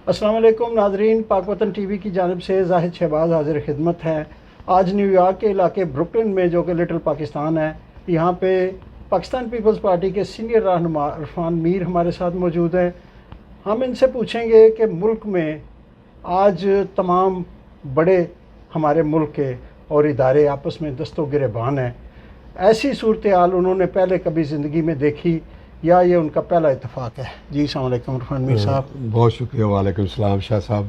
अस्सलाम वालेकुम नाजरीन, पाक वतन टीवी की जानिब से जाहिद शहबाज हाजिर खिदमत है। आज न्यूयॉर्क के इलाके ब्रुकलिन में जो कि लिटिल पाकिस्तान है, यहाँ पे पाकिस्तान पीपल्स पार्टी के सीनियर रहनुमा इरफान मीर हमारे साथ मौजूद हैं। हम इनसे पूछेंगे कि मुल्क में आज तमाम बड़े हमारे मुल्क के और इदारे आपस में दस्तों गिरेबान हैं। ऐसी सूरत हाल उन्होंने पहले कभी ज़िंदगी में देखी या ये उनका पहला इत्तेफाक है? जी अस्सलाम वालेकुम इरफान मीर साहब। बहुत शुक्रिया। वालेकुम सलाम शाह साहब,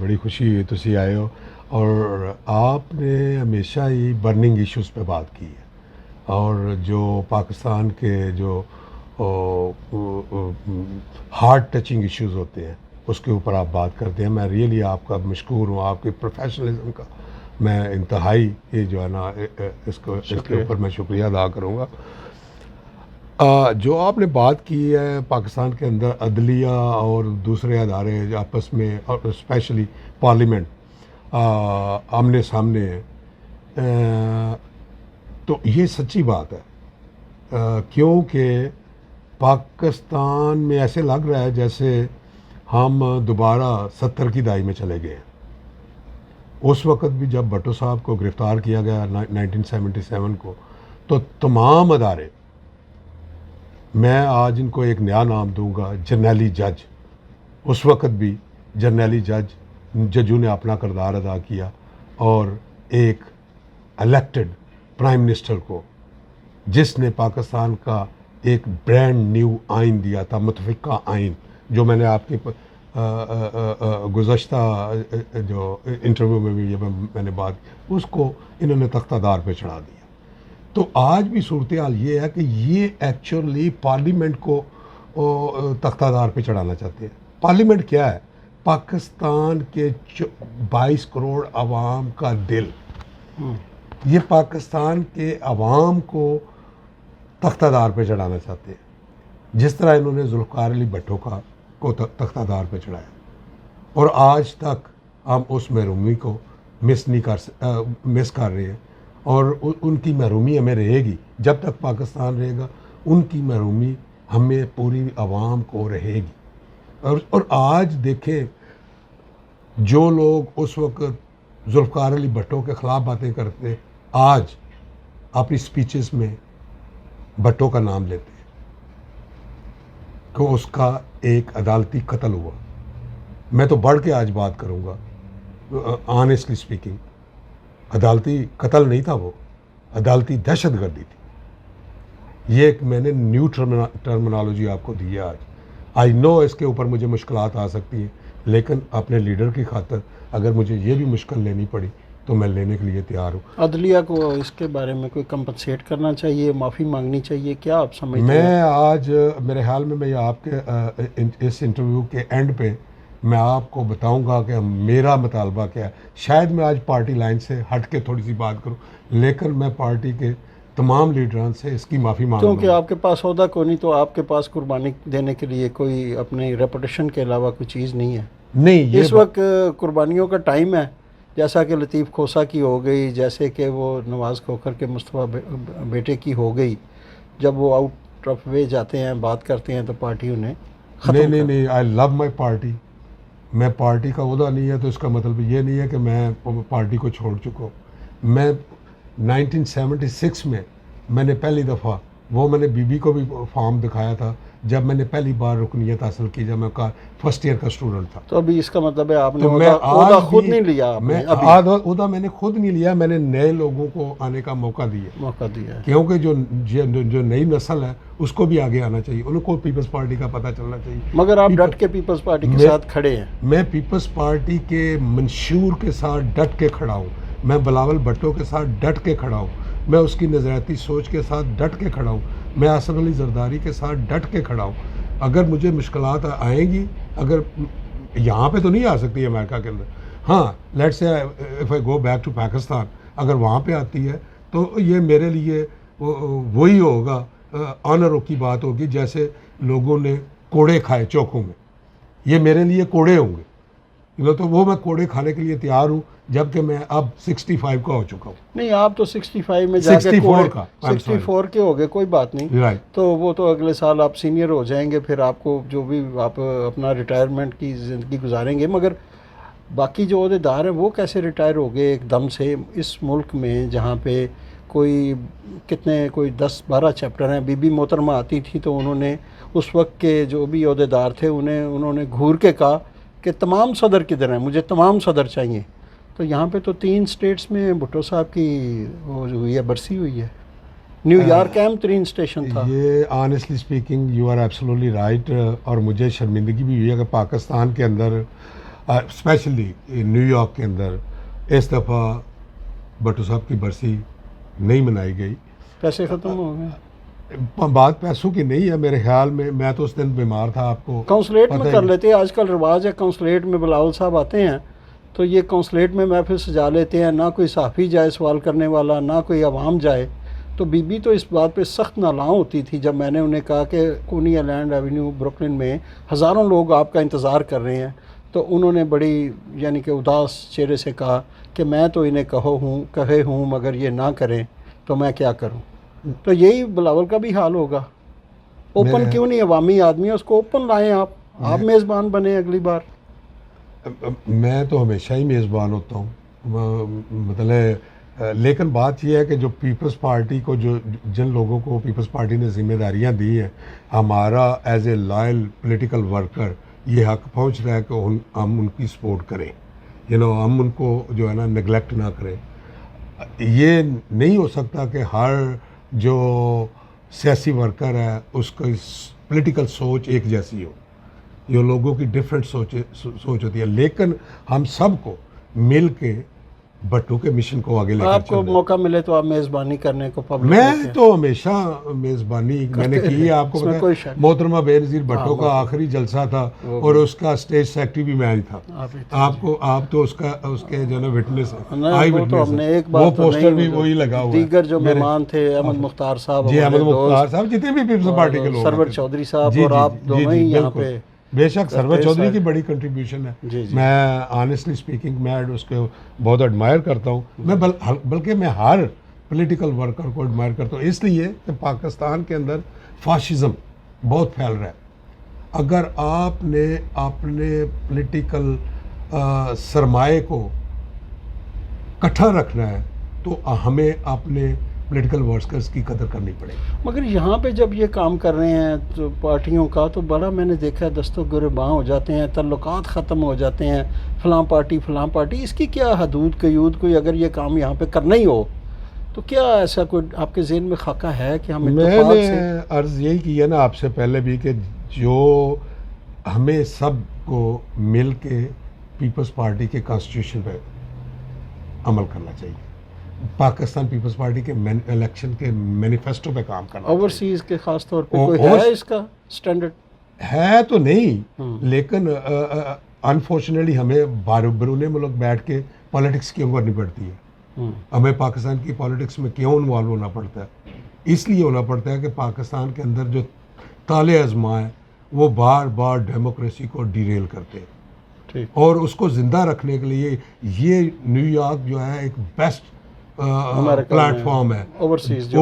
बड़ी खुशी हुई तुसी आए हो और आपने हमेशा ही बर्निंग इश्यूज़ पे बात की है और जो पाकिस्तान के जो हार्ट टचिंग इश्यूज़ होते हैं उसके ऊपर आप बात करते हैं। मैं रियली आपका मशकूर हूँ, आपके प्रोफेशनलिज्म का मैं इंतहाई ये जो है ना इसके ऊपर मैं शुक्रिया अदा करूँगा। जो आपने बात की है पाकिस्तान के अंदर अदलिया और दूसरे अदारे आपस में और स्पेशली पार्लियामेंट आमने सामने है, तो ये सच्ची बात है क्योंकि पाकिस्तान में ऐसे लग रहा है जैसे हम दोबारा 70 की दहाई में चले गए। उस वक़्त भी जब भट्टो साहब को गिरफ़्तार किया गया 1977 को, तो तमाम अदारे, मैं आज इनको एक नया नाम दूंगा, जर्नैली जज। उस वक़्त भी जर्नैली जजों ने अपना किरदार अदा किया और एक इलेक्टेड प्राइम मिनिस्टर को, जिसने पाकिस्तान का एक ब्रांड न्यू आइन दिया था, मुतफ़िक़ा आइन, जो मैंने आपके गुज़श्ता जो इंटरव्यू में भी मैंने बात की, उसको इन्होंने तख्तादार पे चढ़ा दिया। तो आज भी सूरत हाल ये है कि ये एक्चुअली पार्लियामेंट को तख्तादार पे चढ़ाना चाहते हैं। पार्लियामेंट क्या है? पाकिस्तान के 22 करोड़ आवाम का दिल। ये पाकिस्तान के आवाम को तख्तादार पे चढ़ाना चाहते हैं, जिस तरह इन्होंने जुल्फ़िकार अली भट्टो को तख्तादार पे चढ़ाया। और आज तक हम उस महरूमी को मिस कर रहे हैं और उनकी महरूमी हमें रहेगी। जब तक पाकिस्तान रहेगा उनकी महरूमी हमें पूरी आवाम को रहेगी। और आज देखें, जो लोग उस वक़्त जुल्फ़िकार अली भट्टो के ख़िलाफ़ बातें करते, आज अपनी स्पीचेस में भट्टो का नाम लेते हैं कि उसका एक अदालती कत्ल हुआ। मैं तो बढ़ के आज बात करूँगा, ऑनेस्टली स्पीकिंग, अदालती कत्ल नहीं था, वो अदालती दहशतगर्दी थी। ये एक मैंने न्यू टर्मिनोलॉजी आपको दी है आज। आई नो इसके ऊपर मुझे मुश्किलात आ सकती हैं, लेकिन अपने लीडर की खातर अगर मुझे ये भी मुश्किल लेनी पड़ी तो मैं लेने के लिए तैयार हूँ। अदलिया को इसके बारे में कोई कंपनसेट करना चाहिए, माफ़ी मांगनी चाहिए, क्या आप समझते हैं? मैं आज मेरे ख्याल में मैं आपके इस इंटरव्यू के एंड पे मैं आपको बताऊंगा कि मेरा मुतालबा क्या है। शायद मैं आज पार्टी लाइन से हट के थोड़ी सी बात करूं, लेकिन मैं पार्टी के तमाम लीडरान से इसकी माफ़ी मांगूंगा। क्योंकि आपके पास ओहदा को नहीं, तो आपके पास कुर्बानी देने के लिए कोई अपने रेपुटेशन के अलावा कोई चीज़ नहीं है। नहीं, ये इस वक्त कुर्बानियों का टाइम है, जैसा कि लतीफ़ खोसा की हो गई, जैसे कि वो नवाज़ खोखर के मुस्तफ़ा बेटे की हो गई। जब वो आउट ऑफ वे जाते हैं, बात करते हैं, तो पार्टी उन्हें नहीं, आई लव माई पार्टी। मैं पार्टी का ओहदा नहीं है तो इसका मतलब ये नहीं है कि मैं पार्टी को छोड़ चुका हूँ। मैं 1976 में मैंने पहली दफ़ा मैंने बीबी को भी फॉर्म दिखाया था जब मैंने पहली बार रुकनीत हासिल की, जब मैं फर्स्ट ईयर का स्टूडेंट था। तो अभी इसका मतलब है आपने तो ओहदा खुद नहीं लिया? मैं ओहदा मैंने खुद नहीं लिया, मैंने नए लोगों को आने का मौका दिया, क्योंकि जो नई नस्ल है उसको भी आगे आना चाहिए, उनको पीपल्स पार्टी का पता चलना चाहिए। मगर आप डट के पीपल्स पार्टी के साथ खड़े हैं। मैं पीपल्स पार्टी के मंशूर के साथ डट के खड़ा हूँ, मैं बिलावल भट्टो के साथ डट के खड़ा हूँ, मैं उसकी नज़रियाती सोच के साथ डट के खड़ा हूँ, मैं असद अली जरदारी के साथ डट के खड़ा हूँ। अगर मुझे मुश्किलात आएंगी, अगर यहाँ पे तो नहीं आ सकती है अमेरिका के अंदर, हाँ let's say if I go back to Pakistan, अगर वहाँ पे आती है तो ये मेरे लिए वही होगा, ऑनर की बात होगी, जैसे लोगों ने कोड़े खाए चौकों में, ये मेरे लिए कोड़े होंगे। तो वो मैं कोड़े खाने के लिए तैयार हूँ, जबकि मैं अब 65 का हो चुका हूँ। नहीं, आप तो 65 में जाके 64 का, I'm 64 के हो गए, कोई बात नहीं। राइट। तो वो तो अगले साल आप सीनियर हो जाएंगे, फिर आपको जो भी आप अपना रिटायरमेंट की ज़िंदगी गुजारेंगे। मगर बाकी जो अहदेदार हैं वो कैसे रिटायर हो गए एकदम से इस मुल्क में, जहाँ पे कोई कोई 10-12 चैप्टर हैं। बीबी मोहतरमा आती थी तो उन्होंने उस वक्त के जो भी अहदेदार थे उन्होंने घूर के कहा कि तमाम सदर किधर हैं, मुझे तमाम सदर चाहिए। तो यहाँ पे तो 3 स्टेट्स में भुट्टो साहब की वो जो हुई है, बरसी हुई है। न्यूयॉर्क अहम तरीन स्टेशन था। ये honestly speaking you are absolutely right. और मुझे शर्मिंदगी भी हुई है कि पाकिस्तान के अंदर, स्पेशली न्यूयॉर्क के अंदर, इस दफ़ा भुट्टो साहब की बरसी नहीं मनाई गई। पैसे ख़त्म हो गए। बात पैसों की नहीं है मेरे ख्याल में। मैं तो उस दिन बीमार था, आपको काउंसलेट पता में ही कर है। लेते हैं, आजकल रिवाज है। काउंसलेट में बिलावल साहब आते हैं तो ये काउंसलेट में महफिल सजा लेते हैं, ना कोई सहाफ़ी जाए सवाल करने वाला, ना कोई अवाम जाए। तो बीबी तो इस बात पे सख्त नालां होती थी जब मैंने उन्हें कहा कि कोनी आइलैंड एवेन्यू ब्रुकलिन में हज़ारों लोग आपका इंतज़ार कर रहे हैं। तो उन्होंने बड़ी यानी कि उदास चेहरे से कहा कि मैं तो इन्हें कहे हूँ मगर ये ना करें तो मैं क्या करूँ। तो यही बिलावल का भी हाल होगा। ओपन क्यों नहीं, अवामी आदमी है, उसको ओपन लाएं। आप मेज़बान बने अगली बार। मैं तो हमेशा ही मेज़बान होता हूँ, मतलब लेकिन बात यह है कि जो पीपल्स पार्टी को, जो जिन लोगों को पीपल्स पार्टी ने जिम्मेदारियां दी हैं, हमारा as a loyal political worker ये हक पहुँच रहा है कि हम उनकी सपोर्ट करें, हम उनको जो है ना नेगलेक्ट ना करें। ये नहीं हो सकता कि हर जो सियासी वर्कर है उसकी पॉलिटिकल सोच एक जैसी हो। ये लोगों की डिफरेंट सोच होती है, लेकिन हम सबको मिल के भट्टो के मिशन को आगे लेकर आपको मौका मिले तो आप मेज़बानी करने को पब्लिक मैं तो हमेशा मेज़बानी मैंने की है। आपको पता है मोहतरमा बेनज़ीर भट्टो का आखिरी जलसा था और उसका स्टेज सेक्रेटरी भी मैं ही था। आप तो उसके जो है विटनेस आई विटनेस, वो पोस्टर भी वही लगा हुआ है। दीगर जो मेहमान थे अहमद मुख्तार साहब, जी अहमद मुख्तार साहब, जितने भी पीपल्स पार्टी के लोग, सरवर चौधरी साहब और आप दोनों ही यहाँ पे। बेशक सरवर चौधरी की बड़ी कंट्रीब्यूशन है। मैं ऑनेस्टली स्पीकिंग मैं उसको बहुत एडमायर करता हूँ। मैं बल्कि मैं हर पॉलिटिकल वर्कर को एडमायर करता हूँ, इसलिए कि पाकिस्तान के अंदर फाशिज़म बहुत फैल रहा है। अगर आपने अपने पॉलिटिकल सरमाए को इकट्ठा रखना है तो हमें अपने पॉलिटिकल वर्कर्स की कदर करनी पड़ेगी। मगर यहाँ पे जब ये काम कर रहे हैं तो पार्टियों का तो बड़ा मैंने देखा है दस्तों गिरबां हो जाते हैं, तल्लुकात ख़त्म हो जाते हैं, फ़लाँ पार्टी। इसकी क्या हदूद कयूद, कोई अगर ये काम यहाँ पे करना ही हो तो क्या ऐसा कोई आपके ज़हन में खाका है कि हम मैंने अर्ज़ यही की है ना आपसे पहले भी कि जो हमें सब को मिल के पीपल्स पार्टी के कॉन्स्टिट्यूशन पर अमल करना चाहिए, पाकिस्तान पीपल्स पार्टी के इलेक्शन के मैनिफेस्टो पे काम करना। ओवरसीज़ के ख़ास तौर पे कोई है इसका स्टैंडर्ड? है तो नहीं, लेकिन अनफॉर्चुनेटली हमें बैरून मुल्क बैठ के पॉलिटिक्स क्यों करनी पड़ती है? हमें पाकिस्तान की पॉलिटिक्स में क्यों इन्वॉल्व होना पड़ता है? इसलिए होना पड़ता है कि पाकिस्तान के अंदर जो ताले आज़मा है वो बार बार डेमोक्रेसी को डिरेल करते हैं, और उसको ज़िंदा रखने के लिए ये न्यूयॉर्क जो है एक बेस्ट प्लेटफॉर्म है ओवरसीज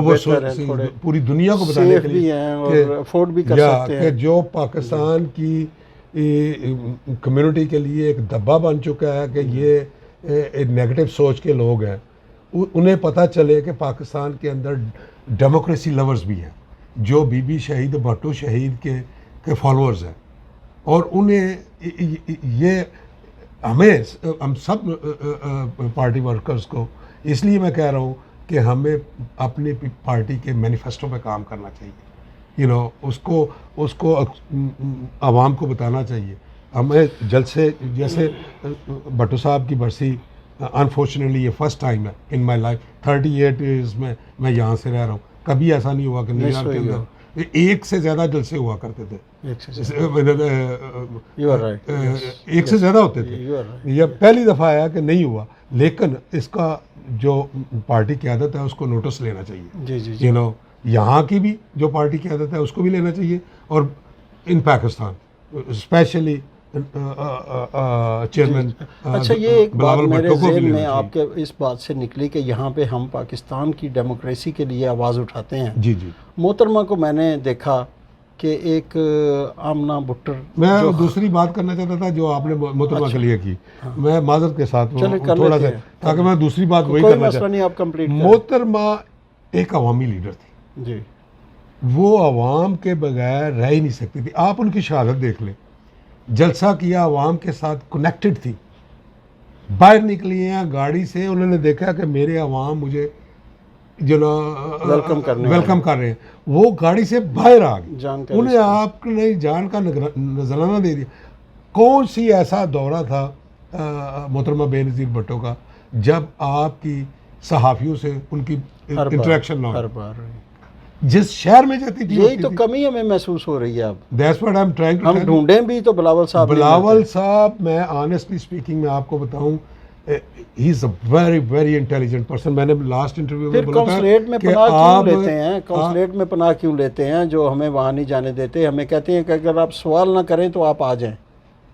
पूरी दुनिया को बताने के लिए और अफोर्ड भी कर सकते हैं कि जो पाकिस्तान की कम्युनिटी के लिए एक दब्बा बन चुका है कि ये नेगेटिव सोच के लोग हैं, उन्हें पता चले कि पाकिस्तान के अंदर डेमोक्रेसी लवर्स भी हैं जो बीबी शहीद भट्टो शहीद के फॉलोअर्स हैं, और उन्हें ये हम सब पार्टी वर्कर्स को, इसलिए मैं कह रहा हूँ कि हमें अपनी पार्टी के मैनिफेस्टो पे काम करना चाहिए। उसको आवाम को बताना चाहिए। हमें जल्द से, जैसे भट्टो साहब की बरसी, अनफॉर्चुनेटली ये फर्स्ट टाइम है इन माय लाइफ, 38 ईयर्स में मैं यहाँ से रह रहा हूँ, कभी ऐसा नहीं हुआ कि न्यूयॉर्क के अंदर एक से ज़्यादा जलसे हुआ करते थे। एक से ज़्यादा होते थे। यह पहली दफ़ा आया कि नहीं हुआ, लेकिन इसका जो पार्टी की आदत है उसको नोटिस लेना चाहिए। यहाँ की भी जो पार्टी की आदत है उसको भी लेना चाहिए, और इन पाकिस्तान स्पेशली चेयरमैन अच्छा, ये एक बात बिलावल मेरे भुट्टो को भी ज़हन में लेना चाहिए। आपके इस बात से निकली कि यहाँ पे हम पाकिस्तान की डेमोक्रेसी के लिए आवाज़ उठाते हैं। जी जी। मोहतरमा को मैंने देखा कि एक आमना भुट्टर मैं जो दूसरी बात करना चाहता था जो आपने मोहतरमा के लिए की, मैं माजरत के साथ चले कर थोड़ा लेते सा, हैं, ताकि मैं दूसरी बात वही कोई करना मसला नहीं, आप कंप्लीट करें। मोहतरमा एक अवामी लीडर थी, जी वो आवाम के बगैर रह ही नहीं सकती थी। आप उनकी शहादत देख लें, जलसा किया, आवाम के साथ कनेक्टेड थी, बाहर निकली हैं गाड़ी से, उन्होंने देखा कि मेरे आवाम मुझे जो ना वेलकम कर रहे हैं, वो गाड़ी से बाहर आ गई, उन्हें आपने जान का नजराना दे दिया। कौन सी ऐसा दौरा था मोहतरमा बेनज़ीर भुट्टो का जब आपकी सहाफ़ियों से उनकी इंटरेक्शन ना हो? जिस शहर में जाती थी, यही तो कमी हमें महसूस हो रही है अब। That's what I'm trying to हम tell you। ढूंढें भी तो बिलावल साहब बिलावल साहब, मैं ऑनेस्टली स्पीकिंग मैं आपको बताऊं, he is a very very intelligent person. मैंने लास्ट इंटरव्यू में फिर बोला था कॉन्सुलेट में कि पनाह क्यों आप लेते हैं? कॉन्सुलेट में पनाह क्यों लेते हैं जो हमें वहाँ नहीं जाने देते? हमें कहते हैं कि अगर आप सवाल ना करें तो आप आ जाएं।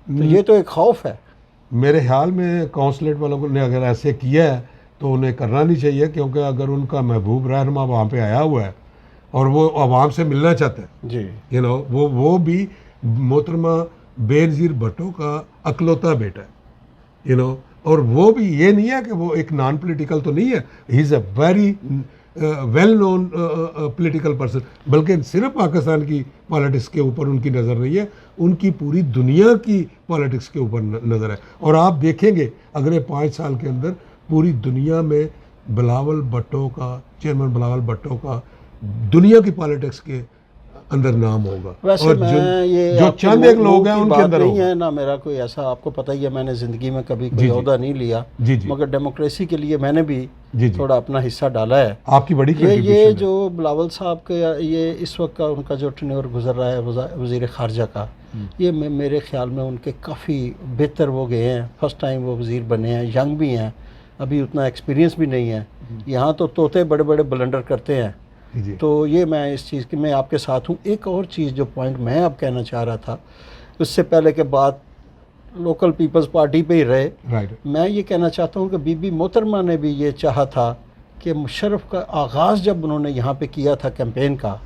तो ये तो एक खौफ है। मेरे ख्याल में कॉन्सुलेट वालों ने अगर ऐसे किया है तो उन्हें करना नहीं चाहिए, क्योंकि अगर उनका महबूब रहनुमा वहाँ पे आया हुआ है और वो आवाम से मिलना चाहता है, जी, यू नो, वो भी मोहतरमा बेनज़ीर भुट्टो का अकलौता बेटा है, यू नो, और वो भी ये नहीं है कि वो एक नॉन पॉलिटिकल तो नहीं है, he is a very well known political person. बल्कि सिर्फ पाकिस्तान की पॉलिटिक्स के ऊपर उनकी नज़र नहीं है, उनकी पूरी दुनिया की पॉलिटिक्स के ऊपर नज़र है। और आप देखेंगे अगले 5 साल के अंदर पूरी दुनिया में बिलावल भुट्टो का, चेयरमैन बिलावल भुट्टो का दुनिया की पॉलिटिक्स के अंदर नाम होगा। वैसे और मैं ये जो चंद एक लोग हैं उनके अंदर नहीं होगा। है ना, मेरा कोई ऐसा, आपको पता ही है मैंने ज़िंदगी में कभी जी, कोई जी। ओहदा नहीं लिया, जी जी मगर डेमोक्रेसी के लिए मैंने भी जी जी, थोड़ा अपना हिस्सा डाला है। आपकी बड़ी ये कंट्रीब्यूशन है। जो बिलावल साहब का ये इस वक्त का उनका जो टेन्योर गुजर रहा है वज़ीर ख़ारजा का, ये मेरे ख्याल में उनके काफ़ी बेहतर वो गए हैं। फर्स्ट टाइम वो वज़ीर बने हैं, यंग भी हैं, अभी उतना एक्सपीरियंस भी नहीं है। यहाँ तो तोते बड़े बड़े ब्लंडर करते हैं। जी तो ये मैं इस चीज़ की मैं आपके साथ हूँ। एक और चीज़ जो पॉइंट मैं अब कहना चाह रहा था, उससे पहले के बाद लोकल पीपल्स पार्टी पे ही रहे, राइट। मैं ये कहना चाहता हूँ कि बीबी मोहतरमा ने भी ये चाहा था कि मुशर्रफ का आगाज़ जब उन्होंने यहाँ पे किया था कैंपेन का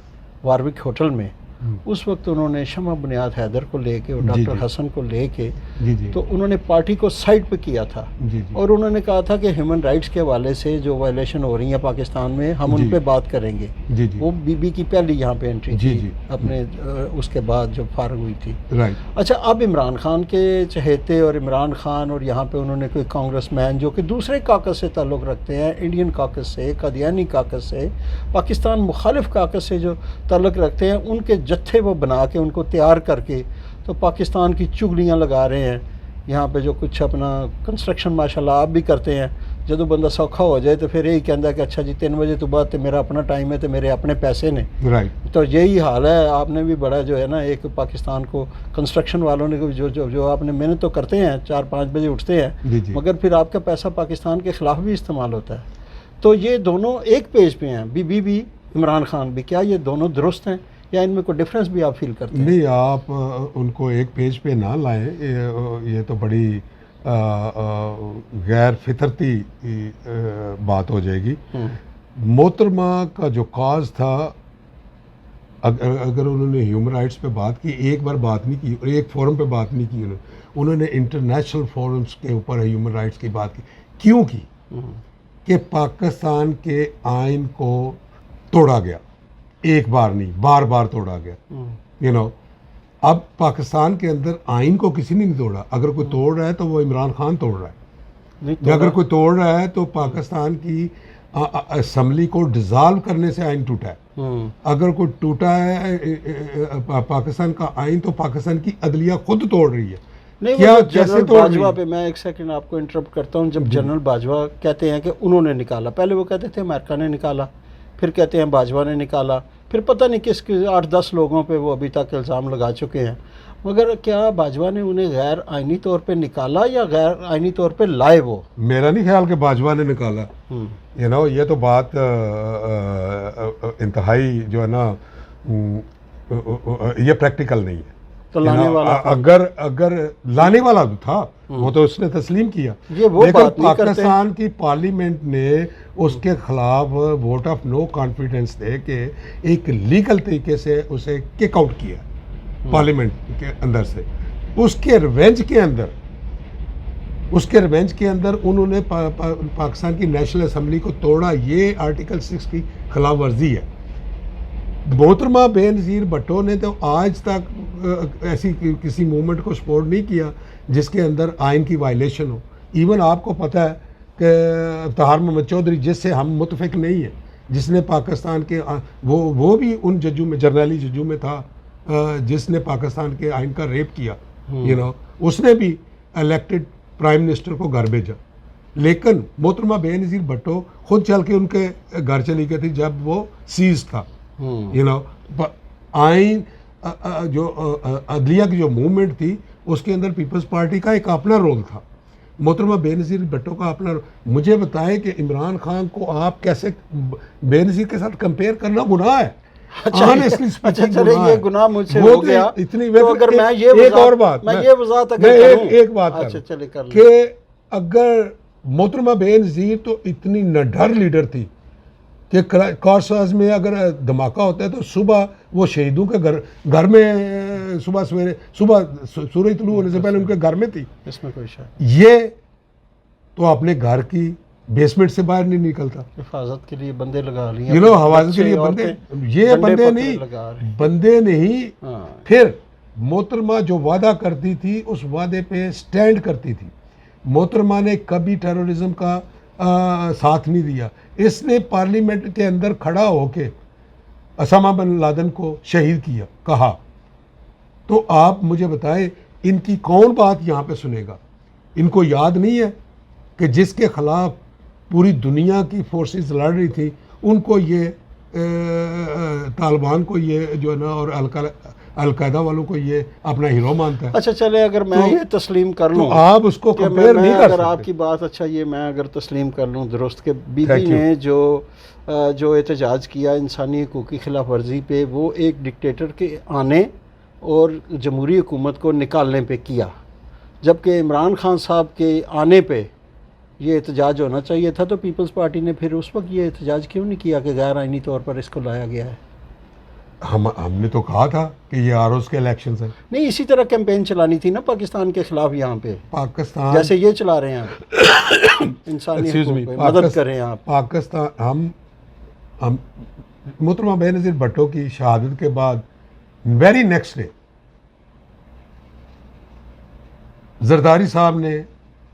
वारविक होटल में, उस वक्त उन्होंने शमा बुनियाद हैदर को लेके और जी, डॉक्टर जी। हसन को लेके, जी जी तो उन्होंने पार्टी को साइड पे किया था जी जी और उन्होंने कहा था कि ह्यूमन राइट्स के हवाले से जो वायलेशन हो रही है पाकिस्तान में, हम उन जी। पे बात करेंगे। जी जी वो बीबी की पहली यहाँ पे एंट्री जी, थी जी। अपने उसके बाद जो फारग हुई थी। राइट। अच्छा, अब इमरान खान के चहेते और इमरान खान और यहाँ पे उन्होंने कोई कांग्रेसमैन जो कि दूसरे काकस से ताल्लुक़ रखते हैं, इंडियन काकस से, कादियानी काकस से, पाकिस्तान मुखालिफ काकस से जो ताल्लुक़ रखते हैं, उनके जत्थे वो बना के उनको तैयार करके तो पाकिस्तान की चुगलियाँ लगा रहे हैं यहाँ पे। जो कुछ अपना कंस्ट्रक्शन माशाल्लाह आप भी करते हैं, जो बंदा सौखा हो जाए तो फिर यही कहता है कि अच्छा जी 3 बजे तो बाद तो मेरा अपना टाइम है, तो मेरे अपने पैसे ने। राइट। तो यही हाल है। आपने भी बड़ा जो है ना, एक पाकिस्तान को कंस्ट्रक्शन वालों ने जो आपने मेहनत तो करते हैं, 4-5 बजे उठते हैं, जी जी मगर फिर आपका पैसा पाकिस्तान के ख़िलाफ़ भी इस्तेमाल होता है। तो ये दोनों एक पेज पे हैं, बीबी भी इमरान खान भी। क्या ये दोनों दुरुस्त हैं या इनमें कोई डिफरेंस भी आप फील करते हैं? नहीं, आप उनको एक पेज पे ना लाएं, ये तो बड़ी गैर फितरती बात हो जाएगी। मोहतरमा का जो काज था, अगर उन्होंने ह्यूमन राइट्स पे बात की, एक बार बात नहीं की और एक फोरम पे बात नहीं की, उन्होंने इंटरनेशनल फोरम्स के ऊपर ह्यूमन राइट्स की बात की। क्यों की? कि पाकिस्तान के आइन को तोड़ा गया, एक बार नहीं बार बार तोड़ा गया, यू नो। अब पाकिस्तान के अंदर आइन को किसी ने नहीं तोड़ा। अगर कोई तोड़ रहा है तो वो इमरान खान तोड़ रहा है, या अगर कोई तोड़ रहा है तो पाकिस्तान की असम्बली को डिज़ाल्व करने से आइन टूटा है। अगर कोई टूटा है पाकिस्तान का आइन, तो पाकिस्तान की अदलिया खुद तोड़ रही है। नहीं, क्या जनरल बाजवा पे मैं एक सेकंड आपको इंटरप्ट करता हूँ। जब जनरल बाजवा कहते हैं कि उन्होंने निकाला, पहले वो कहते थे अमेरिका ने निकाला, फिर कहते हैं बाजवा ने निकाला, फिर पता नहीं किस 8-10 लोगों पे वो अभी तक इल्ज़ाम लगा चुके हैं। मगर क्या बाजवा ने उन्हें गैर आइनी तौर पे निकाला या गैर आइनी तौर पे लाए? वो मेरा नहीं ख्याल कि बाजवा ने निकाला, यू नो। ये तो बात इंतहाई जो है ना, ये प्रैक्टिकल नहीं है। तो लाने वाला अगर लाने वाला तो था, वो तो उसने तस्लीम किया, ये वो लेकिन बात नहीं करते। पाकिस्तान की पार्लियामेंट ने उसके खिलाफ वोट ऑफ नो कॉन्फिडेंस दे के एक लीगल तरीके से उसे किक आउट किया पार्लियामेंट के अंदर से। उसके रिवेंज के अंदर उन्होंने पाकिस्तान की नेशनल असेंबली को तोड़ा। ये आर्टिकल 6 की खिलाफ वर्जी है। मोहतरमा बेनज़ीर भुट्टो ने तो आज तक ऐसी किसी मूवमेंट को सपोर्ट नहीं किया जिसके अंदर आइन की वायलेशन हो। इवन आपको पता है कि तहार मोहम्मद चौधरी, जिससे हम मुतफिक नहीं है, जिसने पाकिस्तान के वो भी उन जजों में, जर्नली जजों में था जिसने पाकिस्तान के आइन का रेप किया, उसने भी इलेक्टेड प्राइम मिनिस्टर को घर भेजा। लेकिन मोहतरमा बेनज़ीर भुट्टो खुद चल के उनके घर चली गई थी जब वो सीज था। आइन जो अदलिया की जो मूवमेंट थी उसके अंदर पीपल्स पार्टी का एक अपना रोल था, मोहतरमा बेनज़ीर भुट्टो का अपना। मुझे बताएं कि इमरान खान को आप कैसे बेनज़ीर के साथ कंपेयर करना गुनाह है। अच्छा चले, ये गुनाह मुझसे हो गया। इतनी तो अगर मैं ये एक और बात, मैं ये वजाहत एक बात अच्छा चले कर कि अगर मोहतरमा बेनज़ीर तो इतनी निडर लीडर थी कि कारसाज में अगर धमाका होता है तो सुबह वो शहीदों के घर में सुबह सूरज तुलू होने से पहले उनके घर में थी। इसमें कोई शक, ये तो अपने घर की बेसमेंट से बाहर नहीं निकलता। हिफाजत के लिए बंदे लगा लिए, हिफाजत के लिए बंदे, ये बंदे नहीं। फिर मोहतरमा जो वादा करती थी उस वादे पे स्टैंड करती थी। मोहतरमा ने कभी टेररिज्म का साथ नहीं दिया। इसने पार्लियामेंट के अंदर खड़ा होके ओसामा बिन लादेन को शहीद किया, कहा। तो आप मुझे बताएं, इनकी कौन बात यहाँ पे सुनेगा? इनको याद नहीं है कि जिसके खिलाफ पूरी दुनिया की फोर्सेस लड़ रही थी, उनको ये तालिबान को ये जो है ना, और अलकायदा वालों को ये अपना हीरो मानता है। अच्छा चले, अगर मैं ये तस्लीम कर लूँ, तो आप उसको कंपेयर नहीं कर सकते। आपकी बात, अच्छा ये मैं अगर तस्लीम कर लूँ दुरुस्त के बीबी ने जो एहतजाज किया इंसानी हकूक़ की खिलाफ वर्जी पे, वो एक डिक्टेटर के आने और जमहूरी हुकूमत को निकालने पे किया, जबकि इमरान खान साहब के आने पे ये एहतजाज होना चाहिए था। तो पीपल्स पार्टी ने फिर उस वक्त ये एहतजाज क्यों नहीं किया कि गैर आइनी तौर पर इसको लाया गया है? हमने तो कहा था कि ये आरओस के इलेक्शंस हैं। नहीं, इसी तरह कैंपेन चलानी थी ना पाकिस्तान के खिलाफ, यहाँ पे पाकिस्तान जैसे ये चला रहे हैं आप इंसानी हकूक़ पे मदद करें आप। पाकिस्तान हम मोहतरमा बेनज़ीर भुट्टो की शहादत के बाद वेरी नेक्स्ट डे जरदारी साहब ने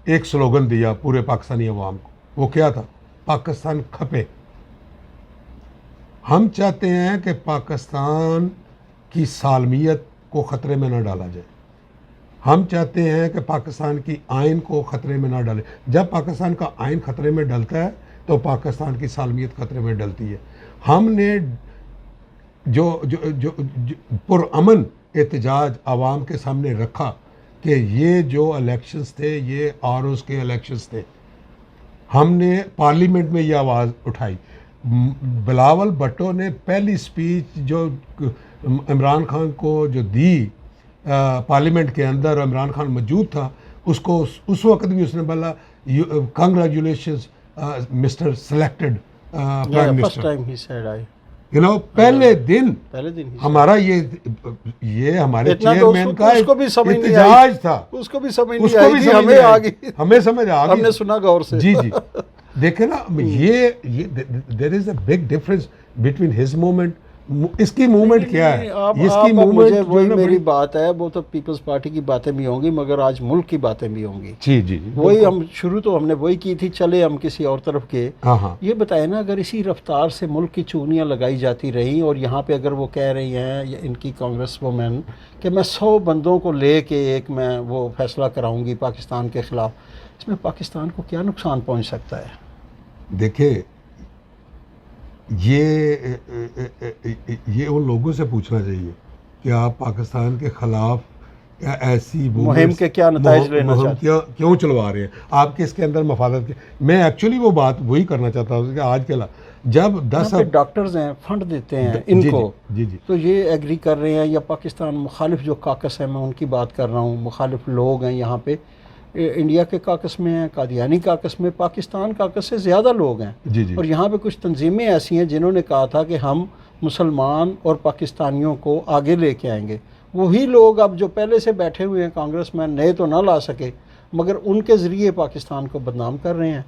एक स्लोगन दिया पूरे पाकिस्तानी अवाम को। वो क्या था? पाकिस्तान खपे। हम चाहते हैं कि पाकिस्तान की सालमियत को ख़तरे में न डाला जाए। हम चाहते हैं कि पाकिस्तान की आइन को ख़तरे में ना डालें। जब पाकिस्तान का आइन ख़तरे में डलता है तो पाकिस्तान की सालमियत ख़तरे में डलती है। हमने जो पुरअमन एहतजाज आवाम के सामने रखा कि ये जो इलेक्शंस थे ये आरओस के इलेक्शंस थे, हमने पार्लियामेंट में ये आवाज़ उठाई। बिलावल भुट्टो ने पहली स्पीच जो इमरान खान को जो दी पार्लियामेंट के अंदर, इमरान खान मौजूद था, उसको उस वक्त भी उसने बोला congratulations mister selected prime minister. पहले दिन हमारा ये हमारे चेयरमैन का एहतजाज था, उसको भी समझ नहीं आई, हमें आ गई, हमें समझ आ गई, हमने सुना गौर से। जी जी देखे ना, ये there is a big difference between his movement, इसकी मूवमेंट क्या है, इसकी मूवमेंट वही मेरी बात है। वो तो पीपल्स पार्टी की बातें भी होंगी मगर आज मुल्क की बातें भी होंगी। जी जी वही हम शुरू तो हमने वही की थी। चले हम किसी और तरफ के। हाँ ये बताए ना, अगर इसी रफ्तार से मुल्क की चूनियाँ लगाई जाती रही और यहाँ पे अगर वो कह रही हैं इनकी कांग्रेस वुमेन कि मैं 100 बंदों को ले के एक मैं वो फैसला कराऊंगी पाकिस्तान के ख़िलाफ़, इसमें पाकिस्तान को क्या नुकसान पहुँच सकता है? देखिए, ये उन लोगों से पूछना चाहिए कि आप पाकिस्तान के ख़िलाफ़ ऐसी मुहिम के क्या नताइज लेना चाहते हैं? क्यों चलवा रहे हैं? आपके इसके अंदर मफादत के, मैं एक्चुअली वो बात वही करना चाहता हूँ कि आज के जब 10 डॉक्टर्स हैं, फंड देते हैं जी इनको, जी जी तो ये एग्री कर रहे हैं, या पाकिस्तान मुखालिफ जो काकस है, मैं उनकी बात कर रहा हूँ, मुखालिफ लोग हैं यहाँ पे, इंडिया के काकस में हैं, कादियानी काकस में, पाकिस्तान काकस से ज़्यादा लोग हैं। जी जी और यहाँ पे कुछ तंजीमें ऐसी हैं जिन्होंने कहा था कि हम मुसलमान और पाकिस्तानियों को आगे लेके आएंगे। वही लोग अब जो पहले से बैठे हुए हैं कांग्रेसमैन, नए तो ना ला सके, मगर उनके ज़रिए पाकिस्तान को बदनाम कर रहे हैं।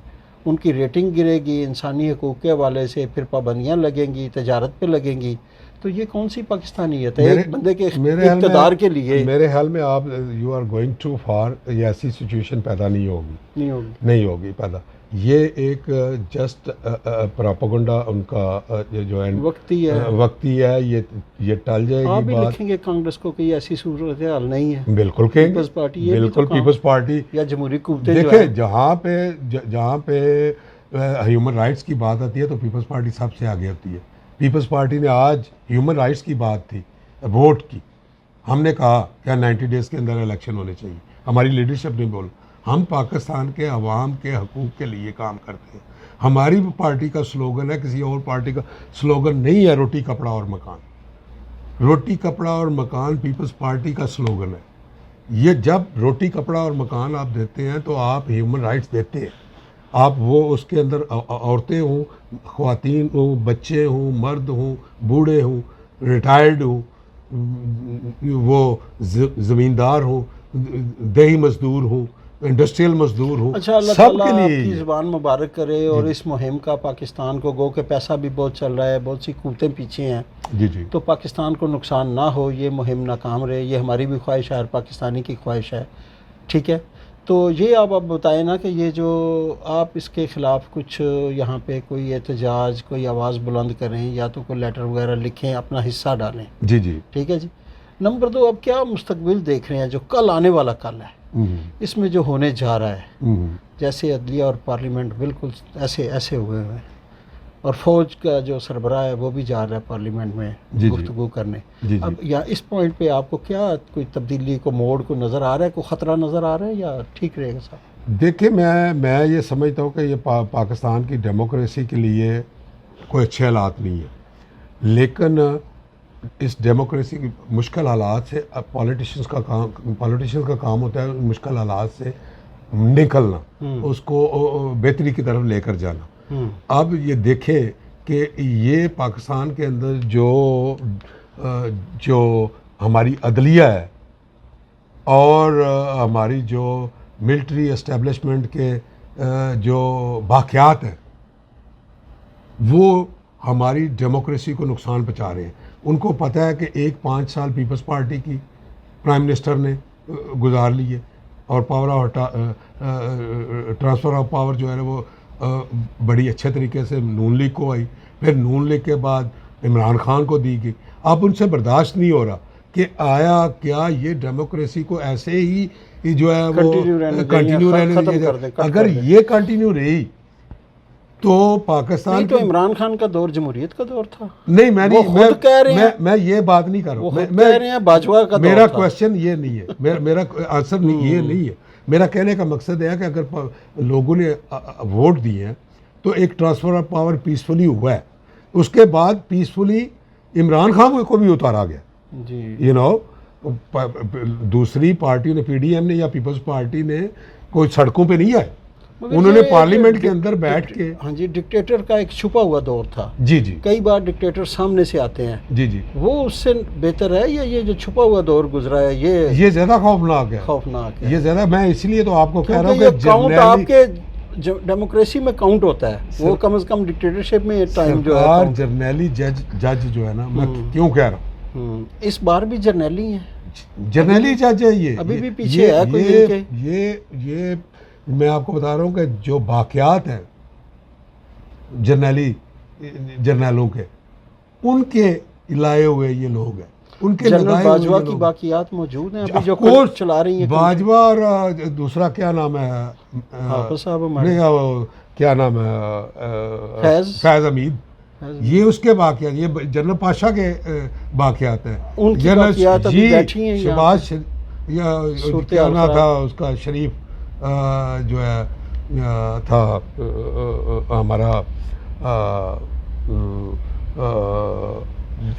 उनकी रेटिंग गिरेगी, इंसानी हकूक़ के हवाले से फिर पाबंदियाँ लगेंगी, तजारत पे लगेंगी। तो ये कौन सी पाकिस्तानियत है एक बंदे के इक़्तिदार के लिए? मेरे ख्याल में आप यू आर गोइंग टू फार। ये ऐसी सिचुएशन पैदा नहीं होगी पैदा। ये एक जस्ट प्रोपेगेंडा उनका जो है वक्ती है, ये टल जाएगी। आप भी लिखेंगे कांग्रेस को कि ऐसी सूरत हाल नहीं है? बिल्कुल कहेंगे, पीपल्स पार्टी, बिल्कुल पीपल्स पार्टी या जमहूरी कुव्वतें देखिए, जहाँ पे ह्यूमन राइट्स की बात आती है तो पीपल्स पार्टी सबसे आगे होती है। पीपल्स पार्टी ने आज ह्यूमन राइट्स की बात थी, वोट की, हमने कहा क्या 90 डेज़ के अंदर इलेक्शन होने चाहिए, हमारी लीडरशिप ने बोला। हम पाकिस्तान के अवाम के हकूक़ के लिए काम करते हैं। हमारी पार्टी का स्लोगन है, किसी और पार्टी का स्लोगन नहीं है, रोटी कपड़ा और मकान। रोटी कपड़ा और मकान पीपल्स पार्टी का स्लोगन है। ये जब रोटी कपड़ा और मकान आप देते हैं तो आप ह्यूमन राइट्स देते हैं। आप वो उसके अंदर औरतें हों, ख़वातीन हों, बच्चे हों, मर्द हों, बूढ़े हों, रिटायर्ड हों, वो ज़मींदार हों, दही मज़दूर हों, इंडस्ट्रियल मजदूर हो, अच्छा, अल्लाह ताला आपकी ज़ुबान मुबारक करे। और इस मुहिम का पाकिस्तान को गो के पैसा भी बहुत चल रहा है, बहुत सी कुव्वतें पीछे हैं जी जी, तो पाकिस्तान को नुकसान ना हो, ये मुहिम नाकाम रहे, ये हमारी भी ख्वाहिश है, हर पाकिस्तानी की ख्वाहिश है। ठीक है, तो ये आप बताएं ना कि ये जो आप इसके ख़िलाफ़ कुछ यहाँ पे कोई एहतजाज, कोई आवाज़ बुलंद करें, या तो कोई लेटर वगैरह लिखें, अपना हिस्सा डालें। जी जी, ठीक है जी। नंबर 2, अब क्या मुस्तकबिल देख रहे हैं, जो कल आने वाला कल है, इसमें जो होने जा रहा है, जैसे अदलिया और पार्लियामेंट बिल्कुल ऐसे हुए हैं, और फ़ौज का जो सरबराह है वो भी जा रहा है पार्लियामेंट में गुफ्तगू करने। अब या इस पॉइंट पे आपको क्या कोई तब्दीली को, मोड़ को नज़र आ रहा है, कोई ख़तरा नज़र आ रहा है, या ठीक रहेगा साहब? देखिए, मैं ये समझता हूँ कि ये पाकिस्तान की डेमोक्रेसी के लिए कोई अच्छे हालात नहीं है, लेकिन इस डेमोक्रेसी की मुश्किल हालात से अब पॉलिटिशियंस का काम होता है मुश्किल हालात से निकलना, उसको बेहतरी की तरफ लेकर जाना। अब ये देखें कि ये पाकिस्तान के अंदर जो हमारी अदलिया है और हमारी जो मिलिट्री एस्टेब्लिशमेंट के जो बाक़ियात हैं, वो हमारी डेमोक्रेसी को नुकसान पहुंचा रहे हैं। उनको पता है कि 5 साल पीपल्स पार्टी की प्राइम मिनिस्टर ने गुजार लिए, और power of transfer of power जो है ना वो बड़ी अच्छे तरीके से नून लीग को आई, फिर नून लीग के बाद इमरान खान को दी गई। अब उनसे बर्दाश्त नहीं हो रहा कि आया क्या ये डेमोक्रेसी को ऐसे ही जो है वो कंटिन्यू रहने दीजिए। अगर ये कंटिन्यू रही तो पाकिस्तान तो इमरान खान का दौर जमहूरियत का दौर था। नहीं, मैं ये बात नहीं कर रहा हूँ, मैं कह रहे हैं बाजवा का दौर। मेरा क्वेश्चन ये नहीं है, मेरा आंसर ये नहीं है। मेरा कहने का मकसद है कि अगर लोगों ने वोट दिए हैं तो एक ट्रांसफ़र ऑफ पावर पीसफुली हुआ है, उसके बाद पीसफुली इमरान खान को भी उतारा गया जी। दूसरी पार्टियों ने, PDM ने या पीपल्स पार्टी ने कोई सड़कों पे नहीं आए, उन्होंने पार्लियामेंट के अंदर बैठ के। हाँ जी, डिक्टेटर का एक छुपा हुआ दौर था जी जी, कई बार डिक्टेटर सामने से आते हैं जी जी, वो उससे बेहतर है, या ये जो छुपा हुआ दौर गुजरा है ये ज्यादा खौफनाक है, ये ज्यादा। मैं इसलिए तो आपको कह रहा हूँ कि काउंट आपके डेमोक्रेसी में काउंट होता है, वो कम से कम डिक्टेटरशिप में टाइम जो है जर्नैली जज जो है ना, मैं क्यों कह रहा हूँ, इस बार भी जर्नैली है, जर्नैली जज है, ये अभी भी पीछे है कोई ये मैं आपको बता रहा हूँ कि जो बाक़ियात हैं जर्नैलों के, उनके लाए हुए ये लोग हैं, उनके लगाए बाजवा की बाक़ियात मौजूद हैं अभी जो कोर्ट चला रही है बाजवा। और दूसरा क्या नाम है, क्या नाम है, फैज़ हमीद, ये उसके बाक़ियात, ये जनरल पाशा के बाक़ियात हैं। उनकी बाक़ियात अभी बैठी हैं। या सूरत क्या नाम हाल था उसका, शरीफ जो है था हमारा